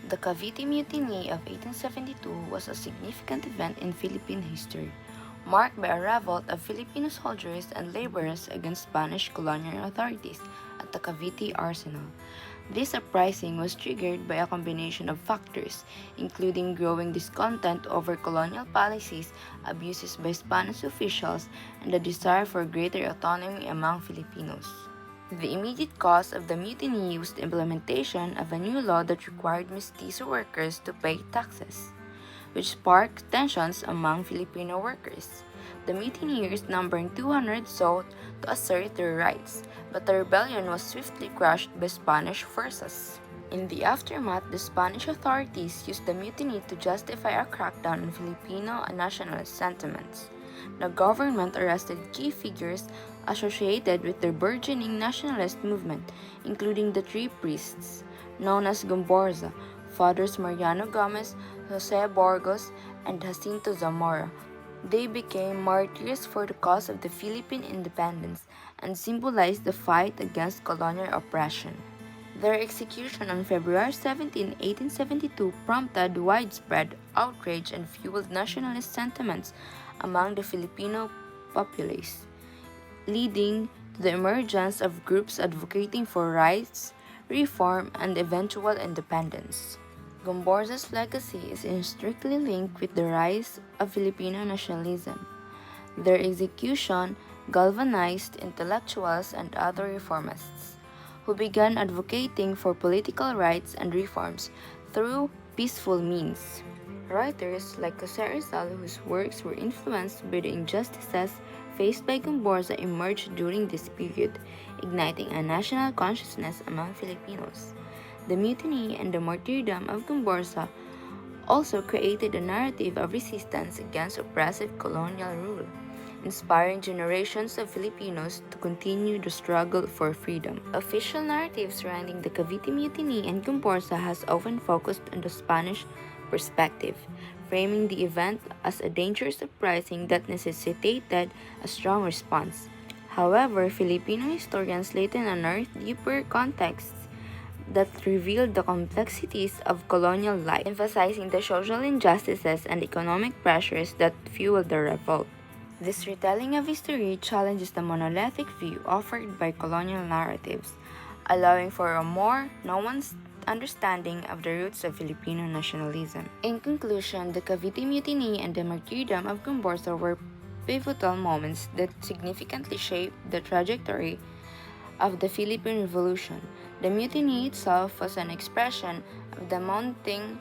The Cavite Mutiny of 1872 was a significant event in Philippine history, marked by a revolt of Filipino soldiers and laborers against Spanish colonial authorities at the Cavite Arsenal. This uprising was triggered by a combination of factors, including growing discontent over colonial policies, abuses by Spanish officials, and the desire for greater autonomy among Filipinos. The immediate cause of the mutiny was the implementation of a new law that required mestizo workers to pay taxes, which sparked tensions among Filipino workers. The mutineers, numbering 200, sought to assert their rights, but the rebellion was swiftly crushed by Spanish forces. In the aftermath, the Spanish authorities used the mutiny to justify a crackdown on Filipino nationalist sentiments. The government arrested key figures associated with the burgeoning nationalist movement, including the three priests, known as Gomborza, Fathers Mariano Gomez, Jose Burgos, and Jacinto Zamora. They became martyrs for the cause of the Philippine independence and symbolized the fight against colonial oppression. Their execution on February 17, 1872 prompted widespread outrage and fueled nationalist sentiments among the Filipino populace, leading to the emergence of groups advocating for rights, reform, and eventual independence. Gomborza's legacy is intricately linked with the rise of Filipino nationalism. Their execution galvanized intellectuals and other reformists, who began advocating for political rights and reforms through peaceful means. Writers like Jose Rizal, whose works were influenced by the injustices faced by Gomborza, emerged during this period, igniting a national consciousness among Filipinos. The mutiny and the martyrdom of Gomborza also created a narrative of resistance against oppressive colonial rule, inspiring generations of Filipinos to continue the struggle for freedom. Official narrative surrounding the Cavite Mutiny and Gomborza has often focused on the Spanish perspective, framing the event as a dangerous uprising that necessitated a strong response. However, Filipino historians later unearthed deeper contexts that revealed the complexities of colonial life, emphasizing the social injustices and economic pressures that fueled the revolt. This retelling of history challenges the monolithic view offered by colonial narratives, allowing for a more nuanced understanding of the roots of Filipino nationalism. In conclusion, the Cavite Mutiny and the martyrdom of Gomborza were pivotal moments that significantly shaped the trajectory of the Philippine Revolution. The mutiny itself was an expression of the mounting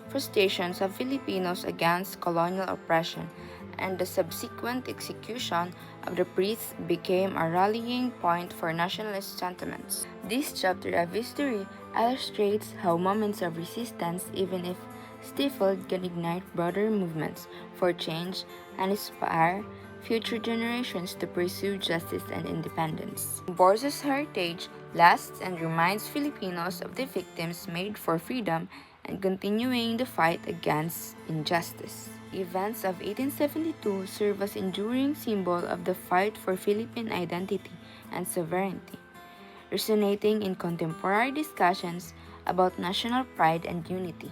frustrations of Filipinos against colonial oppression, and the subsequent execution of the priests became a rallying point for nationalist sentiments. This chapter of history illustrates how moments of resistance, even if stifled, can ignite broader movements for change and inspire future generations to pursue justice and independence. Borza's heritage lasts and reminds Filipinos of the victims made for freedom and continuing the fight against injustice. Events of 1872 serve as enduring symbol of the fight for Philippine identity and sovereignty, resonating in contemporary discussions about national pride and unity.